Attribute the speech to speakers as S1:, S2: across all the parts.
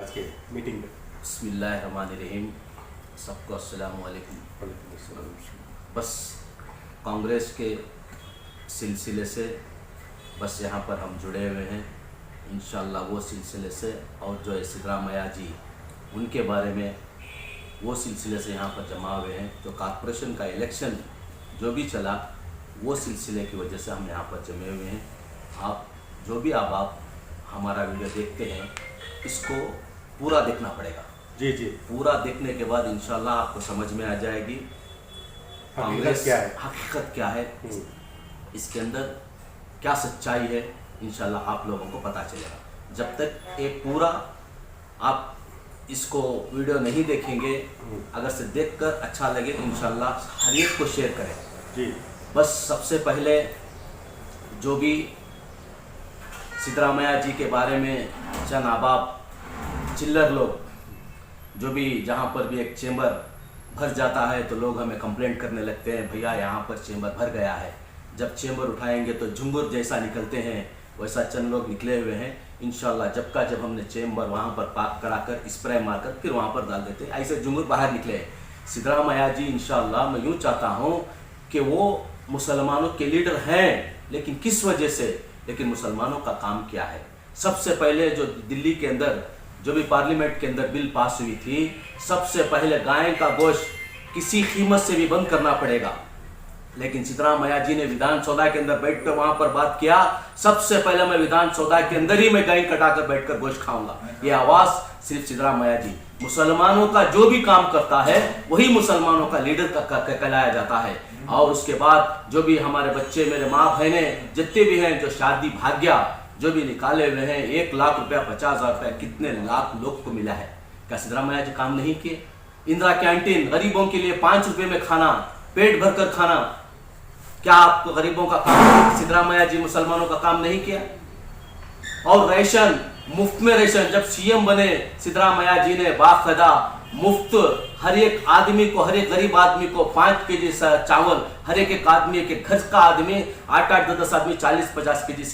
S1: आज के मीटिंग में।
S2: बिस्मिल्लाहिर्रहमानिर्रहीम। सबको अस्सलामु अलैकुम। बस कांग्रेस के सिलसिले से बस यहाँ पर हम जुड़े हुए हैं इंशाअल्लाह। वो सिलसिले से और जो है सिद्धरामैया जी उनके बारे में वो सिलसिले से यहाँ पर जमा हुए हैं। जो कॉरपोरेशन का इलेक्शन जो भी चला वो सिलसिले की वजह से हम यहाँ पर जमे हुए हैं। आप जो भी आप हमारा वीडियो देखते हैं इसको पूरा देखना पड़ेगा।
S1: जी जी,
S2: पूरा देखने के बाद इंशाल्लाह आपको समझ में आ जाएगी
S1: हकीकत क्या है,
S2: हकीकत क्या है, इसके अंदर क्या सच्चाई है। इंशाल्लाह आप लोगों को पता चलेगा। जब तक एक पूरा आप इसको वीडियो नहीं देखेंगे, अगर से देखकर अच्छा लगे इंशाल्लाह हर एक को शेयर करें
S1: जी।
S2: बस सबसे पहले जो भी सिद्धरामैया जी के बारे में चंद आबाब चिल्लर लोग जो भी जहाँ पर भी एक चेंबर भर जाता है तो लोग हमें कंप्लेंट करने लगते हैं, भैया यहाँ पर चेंबर भर गया है। जब चेंबर उठाएंगे तो झुंगुर जैसा निकलते हैं, वैसा चंद लोग निकले हुए हैं। इंशाल्लाह जब हमने चेंबर वहाँ पर पार्क कराकर स्प्रे मारकर फिर वहाँ पर डाल देते हैं, ऐसे झुंगुर बाहर निकले हैं। सिद्धरामैया जी इंशाल्लाह मैं यूँ चाहता हूँ कि वो मुसलमानों के लीडर हैं, लेकिन किस वजह से, लेकिन मुसलमानों का काम क्या है। सबसे पहले जो दिल्ली के अंदर जो भी पार्लियामेंट के अंदर बिल पास हुई थी, सबसे पहले गाय का गोश्त किसी कीमत से भी बंद करना पड़ेगा। लेकिन सिद्धरामैया जी ने विधानसभा के अंदर बैठकर वहां पर बात किया, सबसे पहले मैं विधानसभा के अंदर ही मैं गाय कटाकर बैठकर गोश्त खाऊंगा। ये आवाज सिर्फ सिद्धरामैया जी। मुसलमानों का जो भी काम करता है वही मुसलमानों का लीडर कहलाया जाता है। और उसके बाद जो भी हमारे बच्चे, मेरे माँ बहने जितने भी हैं जो शादी भाग्य जो भी निकाले हुए हैं, 1 लाख रुपया, 50,000 रुपया, कितने लाख लोग को मिला है। क्या सिद्धरामैया जी काम नहीं किए? इंदिरा कैंटीन गरीबों के लिए 5 रुपए में खाना, पेट भरकर खाना, क्या आपको गरीबों का काम सिद्धरामैया जी मुसलमानों का काम नहीं किया? और रेशन, मुफ्त में रेशन, जब सीएम बने सिद्धरामैया जी ने बाकायदा मुफ्त हर एक आदमी को, हर एक गरीब आदमी को 5 केजी चावल, हर एक आदमी के घर का आदमी 8-8, 10-10 आदमी 40-50 केजी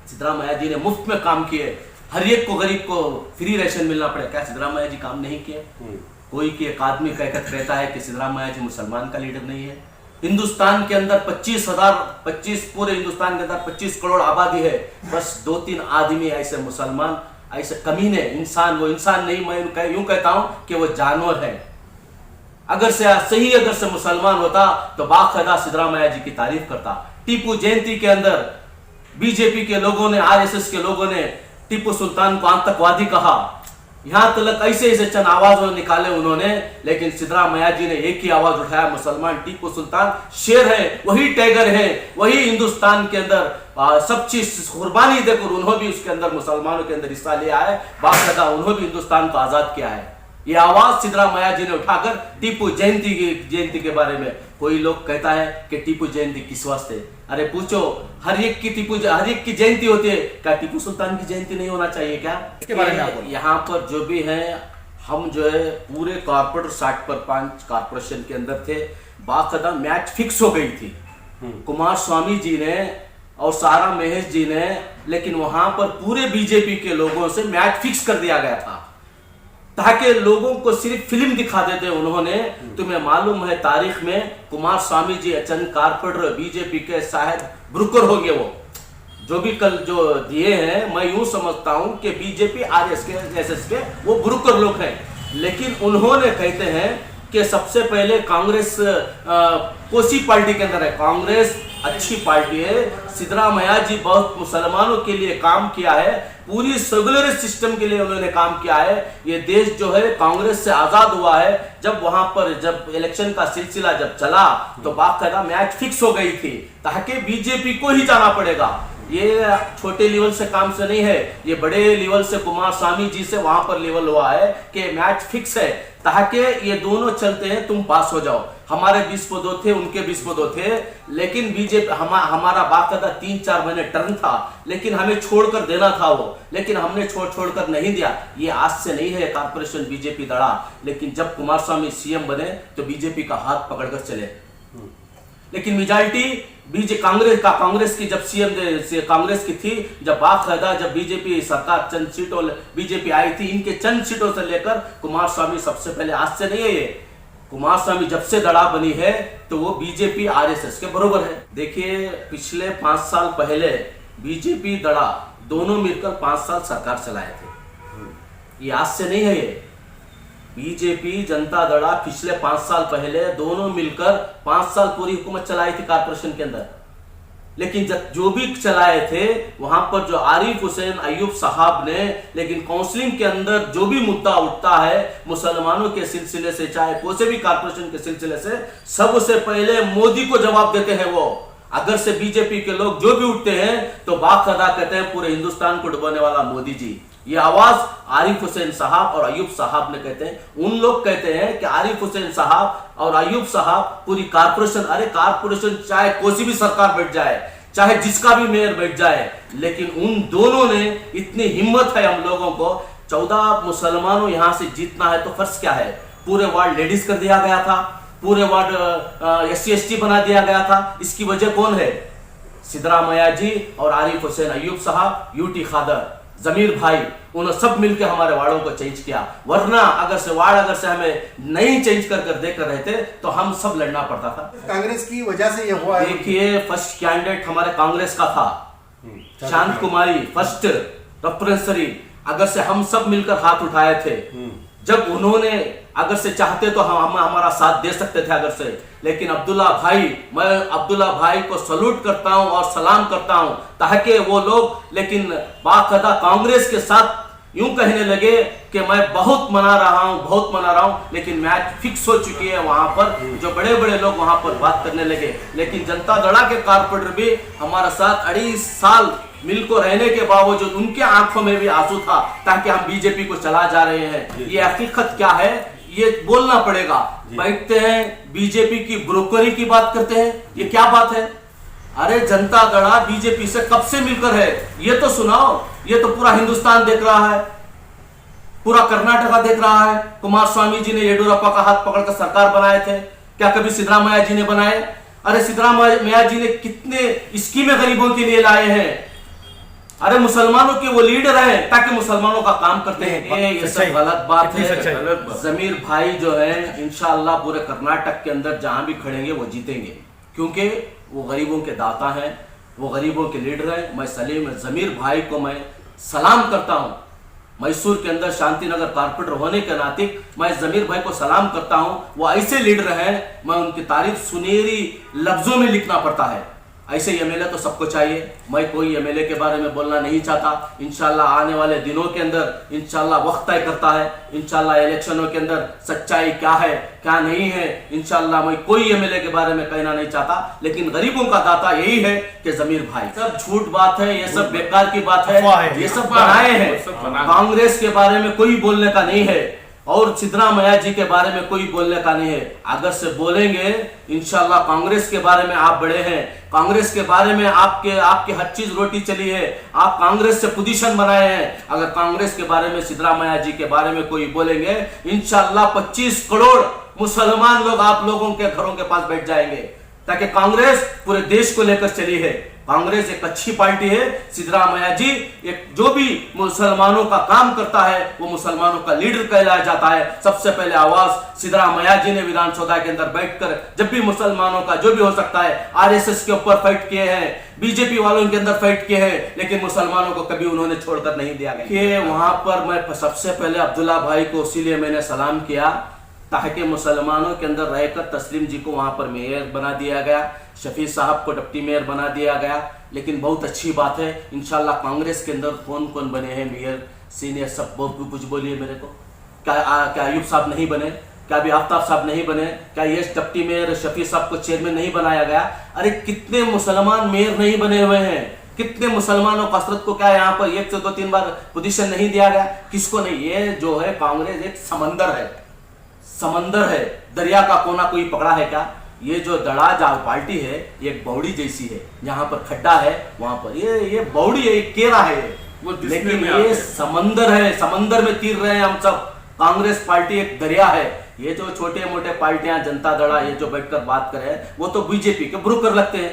S2: सिद्धरामैया जी ने मुफ्त में काम किए। हर एक को गरीब को फ्री रेशन मिलना पड़े। क्या सिद्धरामैया जी काम नहीं किए? कोई कि एक आदमी कहता है कि सिद्धरामैया जी मुसलमान का लीडर नहीं है। हिंदुस्तान के अंदर 25 पूरे हिंदुस्तान के अंदर 25 करोड़ आबादी है, बस 2-3 आदमी ऐसे मुसलमान, ऐसे कमीने इंसान, वो इंसान नहीं, मैं यूं कहता हूं कि वो जानवर है। अगर से मुसलमान होता तो बाकायदा सिद्धरामैया जी की तारीफ करता। टीपू जयंती के अंदर बीजेपी के लोगों ने, आरएसएस के लोगों ने टीपू सुल्तान को आतंकवादी कहा। यहां तक ऐसे चंद आवाज निकाले उन्होंने, लेकिन सिद्धरामैया जी ने एक ही आवाज उठाया, मुसलमान टीपू सुल्तान शेर है, वही टाइगर है, वही हिंदुस्तान के अंदर सब चीज कुर्बानी देकर उन्होंने भी उसके अंदर मुसलमानों के अंदर हिस्सा लिया है। बाकायदा उन्होंने भी हिंदुस्तान को आजाद किया है। ये आवाज सिद्धरामैया जी ने उठाकर टीपू जयंती के बारे में। कोई लोग कहता है कि टीपू जयंती किस वास्ते? अरे पूछो, हर एक की जयंती होती है, क्या टीपू सुल्तान की जयंती नहीं होना चाहिए क्या?
S1: इसके बारे में आप
S2: यहाँ पर जो भी हैं, हम जो है पूरे कॉर्पोरेट 60/5 कॉर्पोरेशन के अंदर थे। बाकायदा मैच फिक्स हो गई थी कुमार स्वामी जी ने और सारा महेश जी ने, लेकिन वहां पर पूरे बीजेपी के लोगों से मैच फिक्स कर दिया गया था ताकि लोगों को सिर्फ फिल्म दिखा देते उन्होंने। तुम्हें मालूम है तारीख में कुमार स्वामी जी अचन कारपेटर बीजेपी के शायद ब्रोकर हो गए। वो जो भी कल जो दिए हैं, मैं यूं समझता हूं कि बीजेपी आरएसएस के वो ब्रोकर लोग हैं। लेकिन उन्होंने कहते हैं कि सबसे पहले कांग्रेस कोसी पार्टी के अंदर है, कांग्रेस अच्छी पार्टी है। सिद्धरामैया जी बहुत मुसलमानों के लिए काम किया है, पूरी सेकुलर सिस्टम के लिए उन्होंने काम किया है। ये देश जो है कांग्रेस से आजाद हुआ है। जब वहां पर जब इलेक्शन का सिलसिला जब चला तो बाकायदा मैच फिक्स हो गई थी ताकि बीजेपी को ही जाना पड़ेगा। ये छोटे लेवल से काम से नहीं है, ये बड़े लेवल से कुमार स्वामी जी से वहां पर लेवल हुआ है कि मैच फिक्स है ताकि ये दोनों चलते हैं, तुम पास हो जाओ। हमारे 20 पदों थे, उनके 20 पदों थे, लेकिन बीजेपी हमारा बाकायदा 3-4 महीने टर्न था, लेकिन हमें छोड़कर देना था वो, लेकिन हमने छोड़कर नहीं दिया। ये आज से नहीं है कॉर्पोरेशन बीजेपी लड़ा, लेकिन जब कुमार स्वामी सीएम बने तो बीजेपी का हाथ पकड़कर चले। लेकिन मेजॉरिटी कांग्रेस की जब सीएम कांग्रेस की थी, जब बाकायदा जब बीजेपी सरकार चंद सीटों बीजेपी आई थी, इनके चंद सीटों से लेकर कुमार स्वामी सबसे पहले, आज से नहीं है ये, कुमार स्वामी जब से दड़ा बनी है तो वो बीजेपी आरएसएस के बरोबर है। देखिए पिछले 5 साल पहले बीजेपी दड़ा दोनों मिलकर 5 साल सरकार चलाए थे, ये आज से नहीं है ये। बीजेपी जनता दड़ा पिछले 5 साल पहले दोनों मिलकर 5 साल पूरी हुकूमत चलाई थी कारपोरेशन के अंदर। लेकिन जब जो भी चलाए थे वहां पर जो आरिफ हुसैन अयूब साहब ने, लेकिन काउंसलिंग के अंदर जो भी मुद्दा उठता है मुसलमानों के सिलसिले से, चाहे कोई से भी कारपोरेशन के सिलसिले से, सबसे पहले मोदी को जवाब देते हैं वो। अगर से बीजेपी के लोग जो भी उठते हैं तो बाकायदा कहते हैं पूरे हिंदुस्तान को डुबाने वाला मोदी जी। ये आवाज आरिफ हुसैन साहब और अयूब साहब ने कहते हैं। उन लोग कहते हैं कि आरिफ हुसैन साहब और अयूब साहब पूरी कारपोरेशन, अरे कारपोरेशन चाहे कोई सी भी सरकार बैठ जाए, चाहे जिसका भी मेयर बैठ जाए, लेकिन उन दोनों ने इतनी हिम्मत है हम लोगों को, 14 मुसलमानों यहां से जीतना है तो फर्ज क्या है, पूरे वार्ड लेडीज कर दिया गया था, पूरे वार्ड SC/ST बना दिया गया था। इसकी वजह कौन है? सिद्धरामैया जी और आरिफ हुसैन अयूब साहब, यूटी खादर, जमीर भाई, उन्होंने सब मिलकर हमारे वार्डों को चेंज किया। वरना अगर से हमें नहीं चेंज कर देकर रहते तो हम सब लड़ना पड़ता था।
S1: कांग्रेस की वजह से ये हुआ है।
S2: देखिए फर्स्ट कैंडिडेट हमारे कांग्रेस का था, शांत कुमारी फर्स्ट रेफरेंसरी। अगर से हम सब मिलकर हाथ उठाए थे, जब उन्होंने अगर से चाहते तो हम हमारा साथ दे सकते थे अगर से, लेकिन अब्दुल्ला भाई, मैं अब्दुल्ला भाई को सलूट करता हूं और सलाम करता हूं, ताकि वो लोग लेकिन बाकायदा कांग्रेस के साथ यूं कहने लगे कि मैं बहुत मना रहा हूं, लेकिन मैच फिक्स हो चुकी है। वहां पर जो बड़े बड़े लोग वहां पर बात करने लगे, लेकिन जनता दड़ा के कारपोरेटर भी हमारे साथ 2.5 साल मिलकर रहने के बावजूद उनके आंखों में भी आंसू था, ताकि हम बीजेपी को चला जा रहे हैं। ये हकीकत क्या है ये बोलना पड़ेगा। बैठते हैं बीजेपी की ब्रोकरी की बात करते हैं, ये क्या बात है? अरे जनता दड़ा बीजेपी से कब से मिलकर है ये तो सुनाओ। ये तो पूरा हिंदुस्तान देख रहा है, पूरा कर्नाटका देख रहा है। कुमार स्वामी जी ने येडियुरप्पा का हाथ पकड़कर सरकार बनाए थे, क्या कभी सिद्धरामैया जी ने बनाए? अरे सिद्धरामैया जी ने कितने स्कीमें गरीबों के लिए लाए हैं। अरे मुसलमानों के वो लीडर हैं ताकि मुसलमानों का काम करते हैं। ये सब गलत बात है। जमीर भाई जो है इंशाअल्लाह पूरे कर्नाटक के अंदर जहां भी खड़ेंगे वो जीतेंगे, क्योंकि वो गरीबों के दाता हैं, वो गरीबों के लीडर हैं। मैं सलीम जमीर भाई को मैं सलाम करता हूं। मैसूर के अंदर शांतिनगर कारपोरेटर होने के नाते मैं जमीर भाई को सलाम करता हूं। वो ऐसे लीडर हैं, मैं उनकी तारीफ सुनहरी लफ्जों में लिखना पड़ता है। ऐसे एमएलए तो सबको चाहिए। मैं कोई एमएलए के बारे में बोलना नहीं चाहता। इंशाल्लाह आने वाले दिनों के अंदर इंशाल्लाह वक्त तय करता है। इंशाल्लाह इलेक्शनों के अंदर सच्चाई क्या है क्या नहीं है, इंशाल्लाह मैं कोई एमएलए के बारे में कहना नहीं चाहता, लेकिन गरीबों का दाता यही है कि जमीर भाई। सब झूठ बात है, ये सब बेकार की बात है, ये सब बनाए हैं। कांग्रेस के बारे में कोई बोलने का नहीं है और सिद्धरामैया जी के बारे में कोई बोलने का नहीं है। अगर से बोलेंगे इंशाल्लाह कांग्रेस के बारे में आप बड़े हैं, कांग्रेस के बारे में आपके हर चीज रोटी चली है, आप कांग्रेस से पोजीशन बनाए हैं। अगर कांग्रेस के बारे में सिद्धरामैया जी के बारे में कोई बोलेंगे इंशाल्लाह 25 करोड़ मुसलमान लोग आप लोगों के घरों के पास बैठ जाएंगे, ताकि कांग्रेस पूरे देश को लेकर चली है। कांग्रेस एक अच्छी पार्टी है। सिद्धरामैया जी एक जो भी मुसलमानों का काम करता है वो मुसलमानों का लीडर कहलाया जाता है। सबसे पहले आवाज सिद्धरामैया जी ने विधानसभा के अंदर बैठकर जब भी मुसलमानों का जो भी हो सकता है, आरएसएस के ऊपर फाइट किए हैं, बीजेपी वालों के अंदर फाइट किए हैं, लेकिन मुसलमानों को कभी उन्होंने छोड़कर नहीं दिया गया। वहां पर मैं सबसे पहले अब्दुल्ला भाई को इसीलिए मैंने सलाम किया ताकि मुसलमानों के अंदर रहकर तस्लीम जी को वहां पर मेयर बना दिया गया, शफी साहब को डिप्टी मेयर बना दिया गया। लेकिन बहुत अच्छी बात है, इंशाल्लाह कांग्रेस के अंदर कौन कौन बने हैं मेयर सीनियर, सब कुछ बोलिए मेरे को। क्या अयूब साहब नहीं बने? क्या अभी आफ्ताब साहब नहीं बने? क्या ये डिप्टी मेयर शफी साहब को चेयरमैन नहीं बनाया गया? अरे कितने मुसलमान मेयर नहीं बने हुए हैं, कितने मुसलमानों कसरत को क्या यहाँ पर 1 से 2-3 बार पोजीशन नहीं दिया गया? किसको नहीं? ये जो है कांग्रेस एक समंदर है, दरिया का कोना कोई पकड़ा है क्या? ये जो दड़ा पार्टी है ये एक बौड़ी जैसी है, जहां पर खड्डा है वहां पर ये बौड़ी है, एक केरा है, लेकिन ये समंदर है, समंदर में तीर रहे हैं हम सब। कांग्रेस पार्टी एक दरिया है, ये जो छोटे मोटे पार्टियां जनता दड़ा ये जो बैठकर बात करे वो तो बीजेपी के ब्रोकर लगते हैं।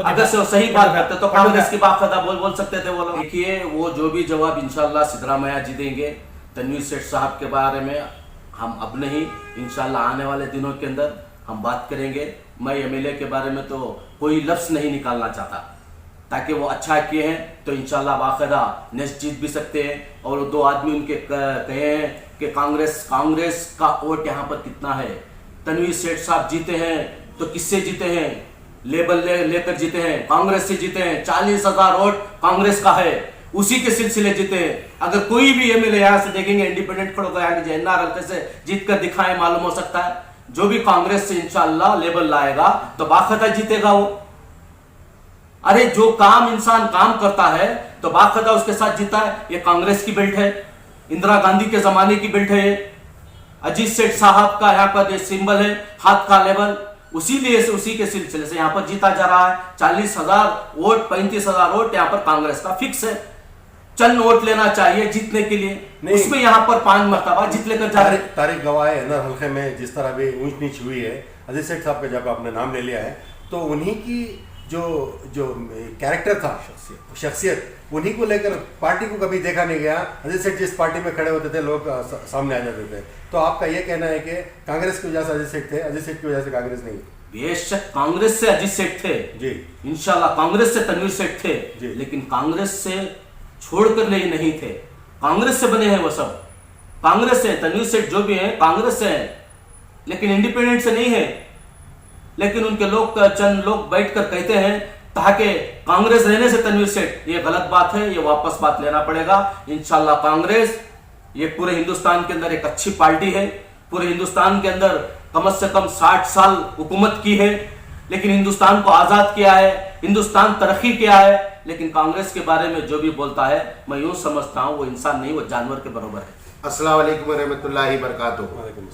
S2: अगर से सही बात करते तो कांग्रेस की बात बोल सकते थे वो लोग। देखिए वो जो भी जवाब इंशाल्लाह सिद्धरामैया जी देंगे तनवीर सेठ साहब के बारे में हम अब नहीं, इंशाल्लाह आने वाले दिनों के अंदर हम बात करेंगे। मैं एमएलए के बारे में तो कोई लफ्ज़ नहीं निकालना चाहता, ताकि वो अच्छा किए हैं तो इंशाल्लाह बाकायदा नेक्स्ट जीत भी सकते हैं। और दो आदमी उनके कहे हैं कि कांग्रेस का वोट यहाँ पर कितना है। तनवीर सेठ साहब जीते हैं तो किससे जीते हैं? लेबल लेकर जीते हैं, कांग्रेस से जीते हैं। 40,000 वोट कांग्रेस का है, उसी के सिलसिले जीते हैं। अगर कोई भी एमएलए यहाँ से देखेंगे इंडिपेंडेंट खड़ो कर एनआर हल्के से जीत कर दिखाए, मालूम हो सकता है जो भी कांग्रेस से इंशाल्लाह लेबल लाएगा तो बाकायदा जीतेगा वो। अरे जो काम इंसान काम करता है तो बाकायदा उसके साथ जीता है। ये कांग्रेस की बेल्ट है, इंदिरा गांधी के जमाने की बेल्ट है। अजीत सेठ साहब का यहाँ पर सिंबल है, हाथ का लेबल, उसी के सिलसिले से यहाँ पर जीता जा रहा है। 40,000 वोट 35,000 वोट यहाँ पर कांग्रेस का फिक्स है। चंद वोट लेना चाहिए जीतने के लिए, उसमें यहाँ पर 5 मरतबा जीत लेकर जा रहे।
S1: तारीख गवाह है ना, हल्के में जिस तरह भी ऊंच नीच हुई है, अजीत सेठ साहब का जब आपने नाम ले लिया है तो उन्हीं की जो कैरेक्टर था, शख्सियत, उन्हीं को लेकर पार्टी को कभी देखा नहीं गया। अजीत सेठ जिस पार्टी में खड़े होते थे लोग सामने आ जाते थे। तो आपका ये कहना है कि कांग्रेस की वजह से अजीत सेठ थे, अजीत सेठ की वजह से कांग्रेस नहीं?
S2: बेशक कांग्रेस से अजीत सेठ थे
S1: जी,
S2: इंशाल्लाह कांग्रेस से तनवीर सेठ थे जी। लेकिन कांग्रेस से छोड़कर नहीं थे, कांग्रेस से बने हैं वो सब। कांग्रेस से तनवीर सेठ जो भी हैं कांग्रेस से हैं, लेकिन इंडिपेंडेंट से नहीं है। लेकिन उनके लोग चंद लोग बैठकर कहते हैं ताकि कांग्रेस रहने से तनवीर सेठ, ये गलत बात है, ये वापस बात लेना पड़ेगा। इंशाल्लाह कांग्रेस ये पूरे हिंदुस्तान के अंदर एक अच्छी पार्टी है। पूरे हिंदुस्तान के अंदर कम से कम 60 साल हुकूमत की है, लेकिन हिंदुस्तान को आजाद किया है, हिंदुस्तान तरक्की किया है। लेकिन कांग्रेस के बारे में जो भी बोलता है मैं यूं समझता हूं वो इंसान नहीं, वो जानवर के बराबर है।
S3: अस्सलाम वालेकुम रहमतुल्लाहि बरकातुहू।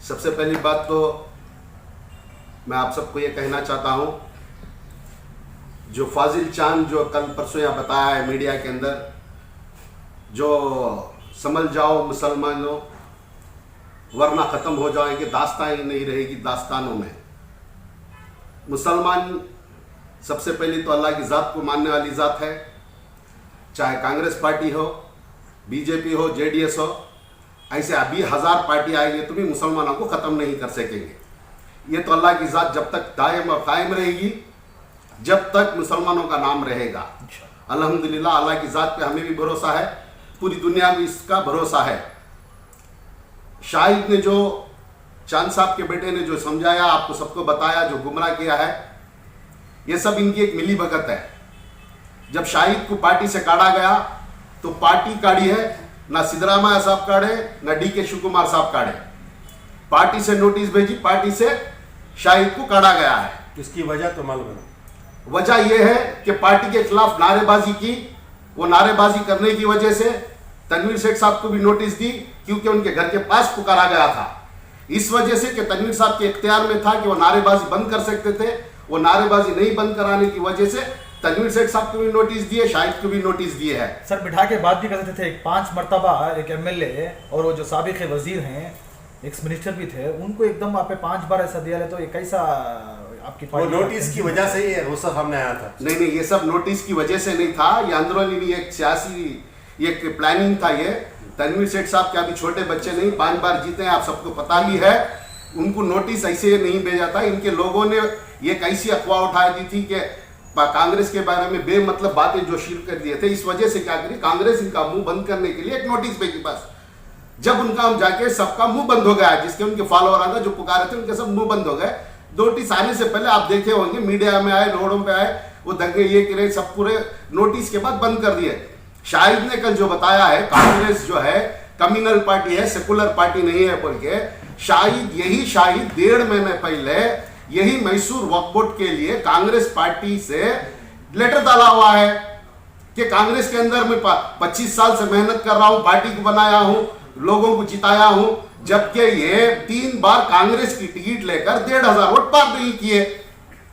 S3: सबसे पहली बात तो मैं आप सबको ये कहना चाहता हूं, जो फाजिल चांद जो कल परसों यहाँ बताया है मीडिया के अंदर, जो समझ जाओ मुसलमानों वरना ख़त्म हो जाएंगे, दास्तान ही नहीं रहेगी दास्तानों में। मुसलमान सबसे पहले तो अल्लाह की ज़ात को मानने वाली ज़ात है, चाहे कांग्रेस पार्टी हो, बीजेपी हो, जेडीएस हो। ऐसे अभी 1000 पार्टी आएंगे तो भी मुसलमानों को ख़त्म नहीं कर सकेंगे। ये तो अल्लाह की ज़ात जब तक दायम और कायम रहेगी, जब तक मुसलमानों का नाम रहेगा। अल्हम्दुलिल्लाह अल्लाह की ज़ात पे हमें भी भरोसा है, पूरी दुनिया में इसका भरोसा है। शाहिद ने जो चांद साहब के बेटे ने जो समझाया, आपको सबको बताया, जो गुमराह किया है, ये सब इनकी एक मिली भगत है। जब शाहिद को पार्टी से काढ़ा गया तो पार्टी काढ़ी है, ना सिद्धरामैया साहब काढ़े, ना डीके शिव कुमार साहब काढ़े। पार्टी से नोटिस भेजी, पार्टी से शाहिद को काढ़ा गया है।
S1: इसकी वजह तो मालूम है?
S3: वजह यह है कि पार्टी के खिलाफ नारेबाजी की, वो नारेबाजी करने की वजह से तनवीर सेठ साहब को भी नोटिस दी, क्योंकि उनके घर के पास पुकारा गया था। इस वजह से कि तनवीर साहब के इख्तियार में था कि वो नारेबाजी बंद कर सकते थे, वो नारेबाजी नहीं बंद कराने की वजह से तनवीर सेठ साहब को भी नोटिस दिए, शाहिद को भी नोटिस दिए है।
S4: सर बिठा के बात भी करते थे, 5 मरतबा एक एमएलए और वो जो साबिक वजीर हैं, एक्स मिनिस्टर भी थे, उनको एकदम आप 5 बार ऐसा दिया है, तो ये कैसा आपकी
S1: वो नोटिस की वजह से ये गुस्सा सामने आया था?
S3: नहीं, ये सब नोटिस की वजह से नहीं था, ये अंदरूनी एक सियासी एक प्लानिंग था। ये तनवीर सेठ साहब के अभी छोटे बच्चे नहीं, 5 बार जीते हैं, आप सबको पता भी है। उनको नोटिस ऐसे नहीं भेजा था। इनके लोगों ने एक ऐसी अफवाह उठा दी थी कि कांग्रेस के बारे में बेमतलब बातें जो शुरू कर दिए थे। इस वजह से क्या करी कांग्रेस, इनका मुंह बंद करने के लिए एक नोटिस भेजी बस। जब उनका हम जाके सबका मुंह बंद हो गया, जिसके उनके फॉलोअर आए जो पुकारे थे उनके सब मुंह बंद हो गए। नोटिस आने से पहले आप देखे होंगे मीडिया में आए, रोडों पे आए, वो दंगे ये करे, सब पूरे नोटिस के बाद बंद कर दिए। शाहिद ने कल जो बताया है कांग्रेस जो है कम्युनल पार्टी है, सेकुलर पार्टी नहीं है बोल के, शाहिद 1.5 महीने पहले यही मैसूर वक्फ बोर्ड के लिए कांग्रेस पार्टी से लेटर डाला हुआ है कि कांग्रेस के अंदर मैं 25 साल से मेहनत कर रहा हूं, पार्टी को बनाया हूं, लोगों को जिताया हूं, जबकि ये 3 बार कांग्रेस की टिकट लेकर 1,500 वोट पार नहीं किए।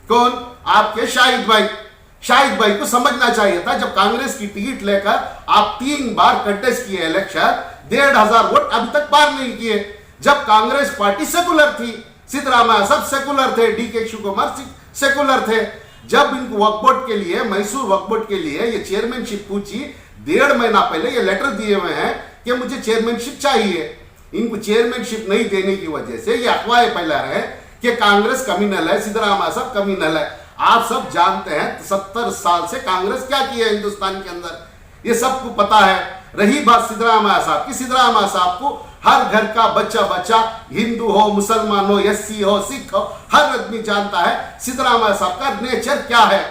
S3: कौन? आपके शाहिद भाई को समझना चाहिए था, जब कांग्रेस की टिकट लेकर आप 3 बार कंटेस्ट किए इलेक्शन, 1,500 वोट अभी तक पार नहीं किए। जब कांग्रेस पार्टी सेकुलर थी, सिद्धरामैया सब सेकुलर थे, DK शिवकुमार सेकुलर थे। जब इनको वक्फ बोर्ड के लिए, मैसूर वक्फ बोर्ड के लिए ये चेयरमैनशिप पूछी, 1.5 महीना पहले ये लेटर दिए हुए हैं कि मुझे चेयरमैनशिप चाहिए। इनको चेयरमैनशिप नहीं देने की वजह से ये अफवाहें फैला रहे हैं कि कांग्रेस कम्युनल है, सिद्धरामैया सब कम्युनल है। आप सब जानते हैं 70 साल से कांग्रेस क्या की है हिंदुस्तान के अंदर, ये सबको पता है। रही बात सिद्धरामैया साहब की, सिद्धरामैया साहब को हर घर का बच्चा हिंदू हो, मुसलमान हो, SC हो, सिख हो, हर आदमी जानता है सिद्धरामैया साहब का नेचर क्या है,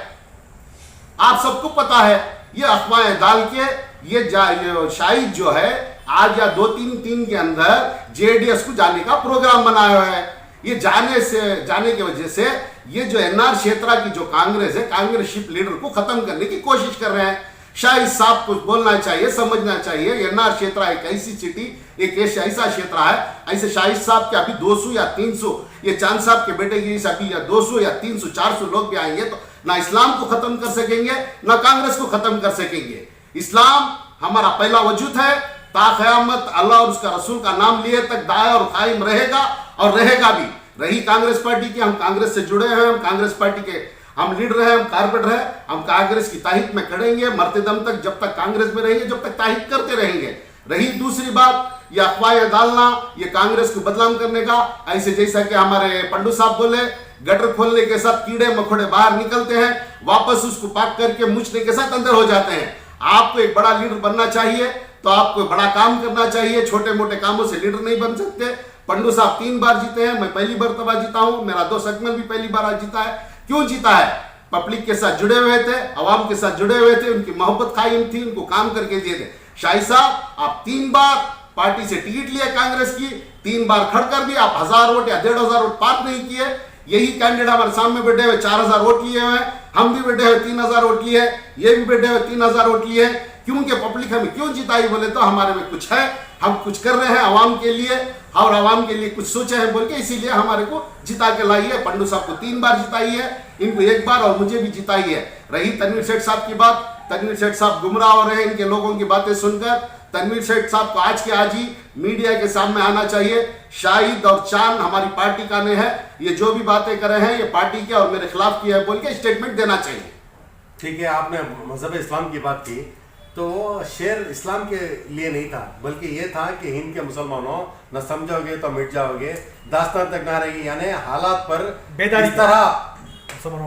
S3: आप सबको पता है। ये अफवाहें डाल के ये शाहिद जो है आज या 2-3 दिन के अंदर JDS को जाने का प्रोग्राम बनाया हुआ है। ये जाने की वजह से ये जो NR क्षेत्रा की जो कांग्रेस है, कांग्रेसशिप लीडर को खत्म करने की कोशिश कर रहे हैं। शाहिद साहब को बोलना चाहिए, समझना चाहिए, NR क्षेत्रा एक ऐसी सिटी, एक ऐसा क्षेत्र है, ऐसे शाहिद साहब के अभी 200 या 300, ये चांद साहब के बेटे की अभी या 200 या 300 400 लोग भी आएंगे तो ना इस्लाम को खत्म कर सकेंगे, ना कांग्रेस को खत्म कर सकेंगे। इस्लाम हमारा पहला वजूद है, ताक़यामत अल्लाह और उसका रसूल का नाम लिए तक दाया और कायम रहेगा और रहेगा भी। रही कांग्रेस पार्टी की, हम कांग्रेस से जुड़े हैं, हम कांग्रेस पार्टी के हम लीडर हैं, हम कारपेटर हैं, हम कांग्रेस की ताहिद में खड़ेंगे मरते दम तक, जब तक कांग्रेस में रहेंगे, जब तक ताहिद करते रहेंगे। रही दूसरी बात, ये अफवाहें डालना, ये कांग्रेस को बदनाम करने का, ऐसे जैसा कि हमारे पंडू साहब बोले, गटर खोलने के साथ कीड़े मकोड़े बाहर निकलते हैं, वापस उसको पाक करके मुछने के साथ अंदर हो जाते हैं। आपको एक बड़ा लीडर बनना चाहिए तो आपको बड़ा काम करना चाहिए, छोटे मोटे कामों से लीडर नहीं बन सकते। पंडू साहब 3 बार जीते हैं, मैं पहली मर्तबा जीता हूं, मेरा दोस्त अकमल भी पहली बार जीता है। क्यों जीता है? पब्लिक के साथ जुड़े हुए थे, अवाम के साथ जुड़े हुए थे, उनकी मोहब्बत कायम थी, उनको काम करके दिए थे। शाहिद साहब आप 3 बार पार्टी से टिकट लिए कांग्रेस की, 3 बार खड़कर भी आप 1000 वोट या 1500 वोट पार नहीं किए। यही कैंडिडेट हमारे सामने बैठे हुए 4000 वोट लिए हुए हैं, हम भी बैठे हुए 3000 वोट लिए, ये भी बैठे हुए 3000 वोट लिए। क्योंकि पब्लिक हमें क्यों जिताई बोले तो हमारे में कुछ है, हम कुछ कर रहे हैं अवाम के लिए और अवाम के लिए कुछ सोचे हैं बोल के, इसीलिए हमारे को जिता के लाई है। पंडू साहब को 3 बार जिताई है, इनको 1 बार और मुझे भी जिताई है। रही तनवीर सेठ साहब की बात, तनवीर सेठ साहब गुमराह हो रहे हैं इनके लोगों की बातें सुनकर। तनवीर सेठ साहब को आज के आज ही मीडिया के सामने आना चाहिए। शाहिद और चांद हमारी पार्टी का ने है, ये जो भी बातें कर रहे हैं ये पार्टी के और मेरे खिलाफ की है बोल के स्टेटमेंट देना चाहिए।
S1: ठीक है, आपने मजहब इस्लाम की बात की तो शेर इस्लाम के लिए नहीं था, बल्कि ये था कि हिंद के मुसलमानों न समझोगे तो मिट जाओगे, दास्तान तक ना रहेगी। यानी हालात पर
S4: बेदारी
S1: इस तरह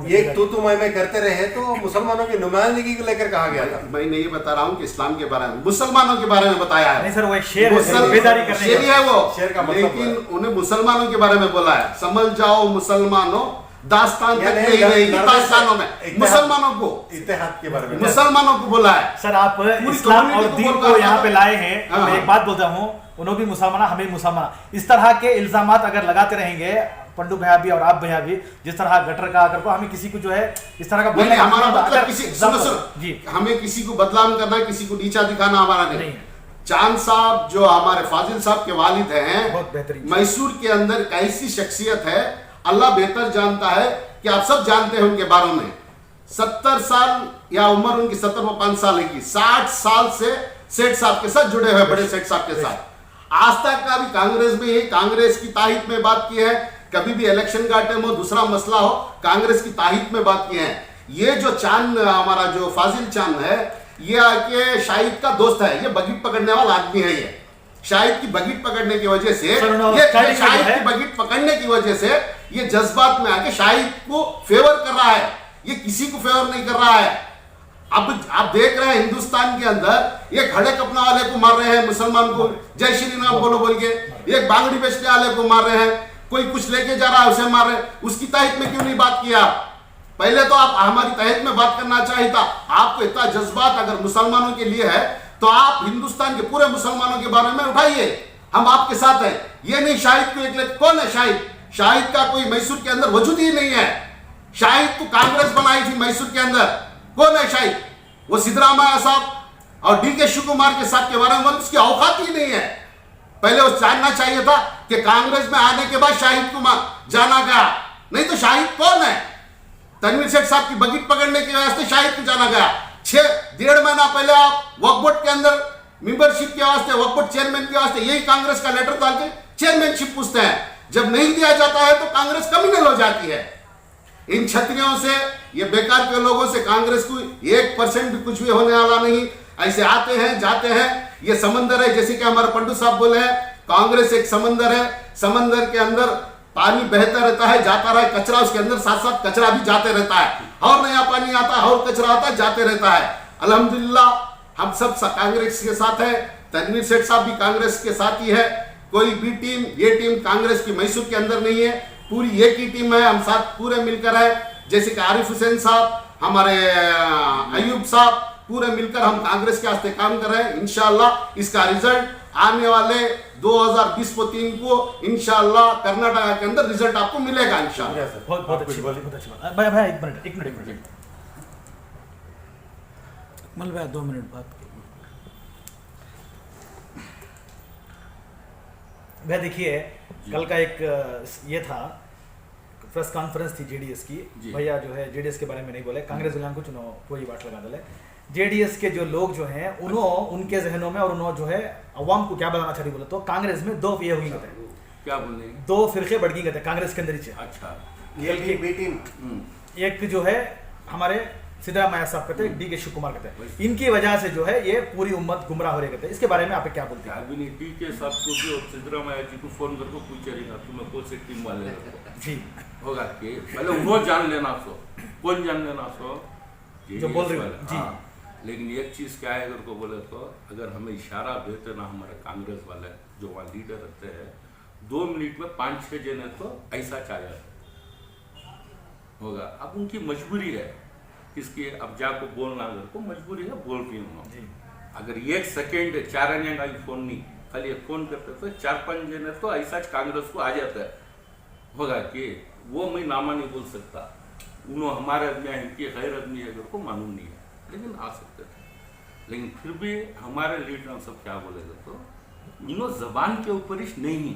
S1: ये तू मैं करते रहे तो मुसलमानों की नुमाइंदगी को लेकर कहा गया था।
S3: मैं नहीं बता रहा हूँ कि इस्लाम के बारे में, मुसलमानों के बारे में बताया है।
S4: नहीं सर, वो एक शेर है, बेदारी करने
S3: शेर है वो,
S1: शेर का मतलब
S3: लेकिन उन्हें मुसलमानों के बारे में बोला है, समझ जाओ मुसलमानों, दास्तान तक नहीं रहेगी दास्तानों में। मुसलमानों को
S1: इत्तेहाद के बारे में
S3: मुसलमानों को बोला है।
S4: सर आप इस्लाम और दीन को यहाँ पे लाए हैं, मैं एक बात बोलता हूँ, उन्होंने भी मुसलमान हमें मुसलमान, इस तरह के इल्जामात अगर लगाते रहेंगे पंडू भैया भी और आप भैया भी, जिस तरह गटर का अगर हमें किसी को जो है इस तरह का
S3: नहीं, हमारा मतलब किसी
S4: जी
S3: हमें किसी को बदनाम करना, किसी को नीचा दिखाना हमारा नहीं। चांद साहब जो हमारे फाजिल साहब के वालिद हैं,
S4: बहुत बेहतरीन,
S3: मैसूर के अंदर कैसी शख्सियत है अल्लाह बेहतर जानता है कि आप सब जानते हैं उनके बारे में। 70 साल या उम्र उनकी 70-5 साल की, 60 साल से सेठ साहब के साथ जुड़े हुए, बड़े सेठ साहब के साथ। आज तक का भी कांग्रेस में ही कांग्रेस की ताहिद में बात की है, कभी भी इलेक्शन का टाइम हो, दूसरा मसला हो, कांग्रेस की ताहिद में बात की है। ये जो चांद हमारा जो फाजिल चांद है, ये आके शाहिद का दोस्त है, ये बगीट पकड़ने वाला आदमी है। ये शाहिद की बगीट पकड़ने की वजह से, ये शाहिद की बगीट पकड़ने की वजह से ये जज्बात में आके शाहिद को फेवर कर रहा है, ये किसी को फेवर नहीं कर रहा है। अब आप देख रहे हैं हिंदुस्तान के अंदर ये खड़े कपना वाले को मार रहे हैं, मुसलमान को जय श्री राम बोलो बोल के, एक बांगड़ी बेचने वाले को मार रहे हैं, कोई कुछ लेके जा रहा है उसे मार रहे हैं। उसकी ताहिद में क्यों नहीं बात किया? पहले तो आप हमारी ताहिद में बात करना चाहिए था। आपको इतना जज्बात अगर मुसलमानों के लिए है तो आप हिंदुस्तान के पूरे मुसलमानों के बारे में उठाइए, हम आपके साथ हैं। ये नहीं शाहिद को एक कौन है शाहिद? शाहिद का कोई मैसूर के अंदर वजूद ही नहीं है। शाहिद को कांग्रेस बनाई थी मैसूर के अंदर, कौन है शाहिद? वो सिद्धरामैया साहब और DK शिवकुमार के साथ के बारे में उसकी औकात ही नहीं है। पहले वो जानना चाहिए था कि कांग्रेस में आने के बाद शाहिद को जाना गया, नहीं तो शाहिद कौन है? तनवीर सेठ साहब की बगीट पकड़ने के वास्ते शाहिद को जाना गया। 1.5 महीना पहले आप वक्फ बोर्ड के अंदर मेंबरशिप के वास्ते, वक्फ बोर्ड चेयरमैन के वास्ते यही कांग्रेस का लेटर डाल के चेयरमैनशिप पूछते हैं। जब नहीं दिया जाता है तो कांग्रेस कम्युनल हो जाती है। इन छत्रियों से, ये बेकार के लोगों से कांग्रेस को 1% भी कुछ भी होने वाला नहीं। ऐसे आते हैं जाते हैं, ये समंदर है, जैसे कि हमारे पंडू साहब बोले हैं, कांग्रेस एक समंदर है, समंदर के अंदर पानी बहता रहता है, जाता रहा, कचरा उसके अंदर, साथ साथ कचरा भी जाते रहता है, और नया पानी आता है और कचरा आता है, जाते रहता है। अल्हम्दुलिल्लाह हम सब कांग्रेस के साथ है, तनवीर सेठ साहब भी कांग्रेस के साथ ही है। कोई भी टीम, ये टीम कांग्रेस की मैसूर के अंदर नहीं है, पूरी एक ही टीम है, हम साथ पूरे मिलकर है। जैसे कि आरिफ हुसैन साहब, हमारे अयूब साहब, पूरे मिलकर हम कांग्रेस के वास्ते काम कर रहे हैं। इंशाअल्लाह इसका रिजल्ट आने वाले 2023 को इंशाअल्लाह कर्नाटक के अंदर रिजल्ट आपको मिलेगा इंशाअल्लाह।
S4: बहुत अच्छी बात, बहुत अच्छी बात। भाई भाई एक मिनट मल भाई 2 मिनट बात। भाई देखिए, कल का एक ये था, प्रेस कॉन्फ्रेंस थी जेडीएस की। भैया जो है जेडीएस के बारे में नहीं बोले, कांग्रेस वालों को चुनाव कोई बात लगा दे। जेडीएस के जो लोग जो हैं उनके जहनों में, और उन्होंने जो है अवाम को क्या बताना चाहती बोले तो कांग्रेस में 2 ये हुई गए,
S2: क्या बोलने
S4: 2 फिरके बढ़ गई गए कांग्रेस के अंदर ही।
S2: अच्छा,
S4: एक जो है हमारे सिद्धरामैया साहब कहते हैं, डी के शिव कुमार कहते हैं, इनकी वजह से जो है ये पूरी उम्मत गुमराह हो रही कहते हैं। इसके बारे में आप क्या बोलते हैं?
S5: अभी नहीं, डी के साहब को भी और सिद्धरामैया जी को फोन करके पूछेगा तुम्हें कौन सी टीम वाले
S4: जी
S5: होगा कि पहले वो जान लेना सो, कौन जान लेना सो
S4: जो बोल रहे हो जी।
S5: लेकिन एक चीज क्या है, अगर को बोले तो अगर हमें इशारा देते ना हमारे कांग्रेस वाले जो वहाँ लीडर रहते हैं, 2 मिनट में 5-6 जने तो ऐसा चाहे होगा। अब उनकी मजबूरी है किसकी, अब जाको बोलना अगर को मजबूरी है, बोल रही हूँ। अगर 1 सेकेंड 4 आने का फोन नहीं, खाली एक फोन करते तो 4-5 जने तो ऐसा कांग्रेस को आ जाता है होगा कि वो मैं नामा नहीं बोल सकता, उन्होंने हमारे आदमी है, इनकी गैर आदमी है, अगर को मालूम नहीं है, लेकिन आ सकते थे। लेकिन फिर भी हमारे लीडर सब क्या बोलेगा तो इन्हों जबान के ऊपर ही नहीं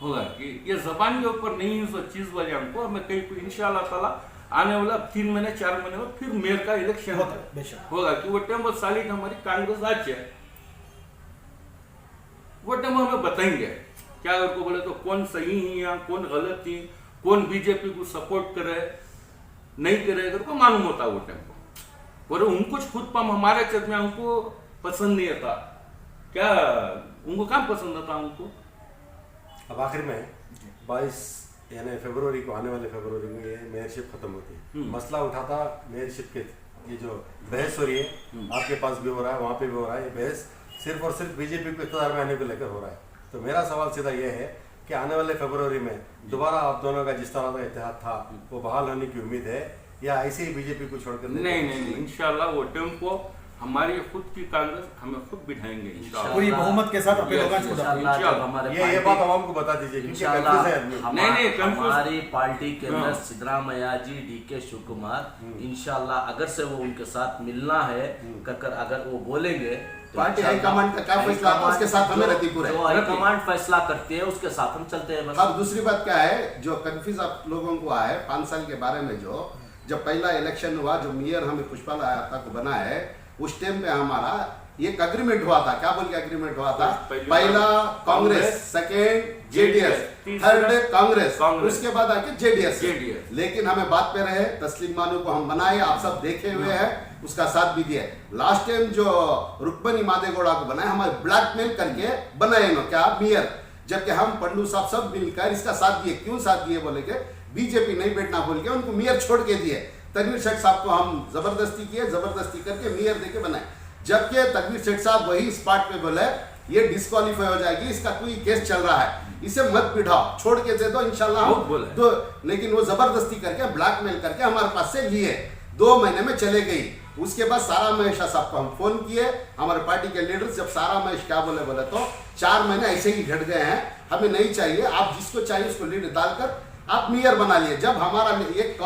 S5: होगा कि ये जबान के ऊपर नहीं है, सो चीज वाले हमको हमें कहीं को इंशाल्लाह ताला आने वाला 3 महीने 4 महीने में फिर मेयर का इलेक्शन होगा कि वो टाइम सालिट हमारी कांग्रेस आज है, वो टाइम हमें बताएंगे क्या अगर को बोले तो कौन सही है या कौन गलत थी, कौन बीजेपी को सपोर्ट करे नहीं करे, अगर को मालूम होता वो टाइम को। और उनको खुद पम हमारे चर्च में उनको पसंद नहीं आता, क्या उनको काम पसंद आता उनको।
S1: अब आखिर में 22 यानी फरवरी को, आने वाले फरवरी में ये मेयरशिप खत्म होती है। मसला उठाता मेयरशिप के, ये जो बहस हो रही है, आपके पास भी हो रहा है, वहाँ पे भी हो रहा है, ये बहस सिर्फ और सिर्फ बीजेपी को इक़्तिदार में आने को लेकर हो रहा है। तो मेरा सवाल सीधा ये है कि आने वाले फरवरी में दोबारा आप दोनों का जिस तरह का इत्तेहाद था वो बहाल होने की उम्मीद है, या ऐसे ही बीजेपी को छोड़कर?
S5: नहीं, इंशाल्लाह वो टाइम को हमारी खुद की कांग्रेस हमें खुद बिठाएंगे इंशाल्लाह,
S4: पूरी बहुमत के साथ अपने लोगों को।
S1: ये बात आवाम को बता दीजिए क्योंकि कंफ्यूज है आदमी।
S2: नहीं, हमारी पार्टी के अंदर सिद्धरामैया जी, डी के शिव कुमार, इंशाल्लाह अगर से वो उनके साथ मिलना है कर अगर वो बोलेंगे,
S3: पार्टी हाईकमांड का क्या फैसला आता है उसके साथ हमें रहती पूरे,
S2: जो हाईकमांड फैसला करती है उसके साथ हम चलते हैं बस।
S3: अब दूसरी बात क्या है जो कंफ्यूज आप लोगों को आया है 5 साल के बारे में, जो जब पहला इलेक्शन हुआ, जो मेयर हमें पुष्पाला आया को बना है, उस टाइम पे हमारा एक एग्रीमेंट हुआ था। क्या बोल के एग्रीमेंट हुआ था? पहला Congress, second JDS, third Congress, उसके बाद आके जेडीएस। लेकिन हमें बात पे रहे, तस्लीम मानू को हम बनाए, आप सब देखे हुए हैं, उसका साथ भी दिया। लास्ट टाइम जो रुक्मणी मादेगौड़ा को बनाए, हमारे ब्लैकमेल करके बनाए ना क्या मेयर, जबकि हम पंडू साहब सब मिलकर इसका साथ दिए। क्यों साथ दिए बोले के बीजेपी नहीं बैठना बोल के उनको मेयर छोड़ के दिए। तनवीर शेख साहब को हम जबरदस्ती किए, जबरदस्ती करके मेयर देके बनाए, जबकि तनवीर शेख साहब वही स्पॉट पे बोले ये डिस्क्वालीफाई हो जाएगी, इसका कोई केस चल रहा है, इसे मत बिठाओ, छोड़ के दे दो इंशाल्लाह हम दो। लेकिन वो जबरदस्ती करके ब्लैकमेल करके हमारे पास से लिए, 2 महीने में चले गई। उसके बाद सारा महेश साहब को हम फोन किए, हमारे पार्टी के लीडर्स, जब सारा महेश क्या बोले तो 4 महीने ऐसे ही घट गए हैं, हमें नहीं चाहिए, आप जिसको चाहिए उसको लीड डालकर आप मेयर बना लिए। जब हमारा एक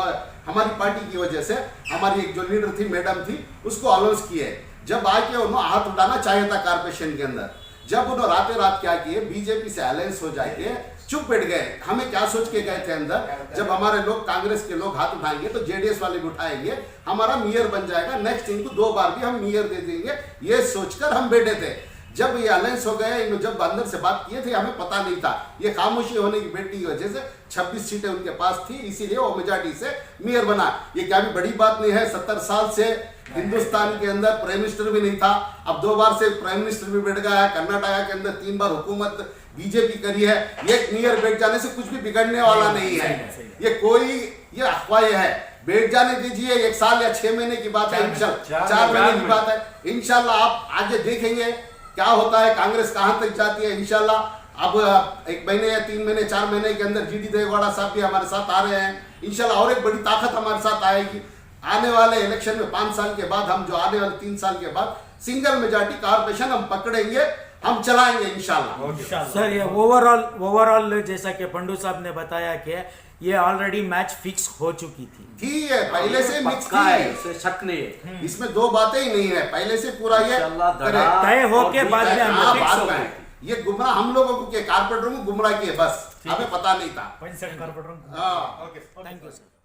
S3: हमारी पार्टी की वजह से हमारी एक जो लीडर थी मैडम थी उसको अनाउंस किए, जब आके उन्होंने हाथ उठाना चाहिए था कारपोरेशन के अंदर, जब उन्होंने रात क्या किए बीजेपी से अलायंस हो जाके चुप बैठ गए। हमें क्या सोच के गए थे अंदर, जब हमारे लोग कांग्रेस के लोग हाथ उठाएंगे तो जेडीएस वाले भी उठाएंगे, हमारा मेयर बन जाएगा, नेक्स्ट इनको 2 बार भी हम मेयर दे देंगे, ये सोचकर हम बैठे थे। जब ये अलायंस हो गया, जब अंदर से बात किए थे हमें पता नहीं था। ये खामोशी होने की बेटी की वजह से 26 सीटें उनके पास थी, इसीलिए वो मेजॉरिटी से मेयर बना। ये क्या भी बड़ी बात नहीं है। 70 साल से हिंदुस्तान के अंदर प्राइम मिनिस्टर भी नहीं था, अब 2 बार से प्राइम मिनिस्टर भी बैठ गया है। कर्नाटका के अंदर 3 बार हुकूमत बीजेपी करी है। एक मेयर बैठ जाने से कुछ भी बिगड़ने वाला नहीं है। ये अफवाह है, बैठ जाने दीजिए। 1 साल या 6 महीने की बात है, 4 महीने की बात है। इंशाल्लाह आप आगे देखेंगे क्या होता है, कांग्रेस कहां तक जाती है। इंशाल्लाह अब 1 महीने या 3 महीने 4 महीने के अंदर जीटी देवेगौड़ा साहब भी हमारे साथ आ रहे हैं। इंशाल्लाह और एक बड़ी ताकत हमारे साथ आएगी। आने वाले इलेक्शन में 5 साल के बाद, हम जो आने वाले 3 साल के बाद सिंगल मेजॉरिटी कारपोरेशन हम पकड़ेंगे, हम चलाएंगे इंशाल्लाह।
S6: सर ये ओवरऑल जैसा कि पंडू साहब ने बताया कि ये ऑलरेडी मैच फिक्स हो चुकी थी
S3: है, पहले से मिक्स
S2: है,
S3: थी,
S2: शक नहीं है।
S3: इसमें 2 बातें ही नहीं है। पहले से पूरा ये
S6: तय हो के बाद में हमें
S3: बात का है। ये गुमराह हम लोगों को, कारपोरेटरों को गुमराह किए, बस हमें पता नहीं था।
S4: पंच कारपोरेटर।
S3: हाँ।
S6: Thank you sir.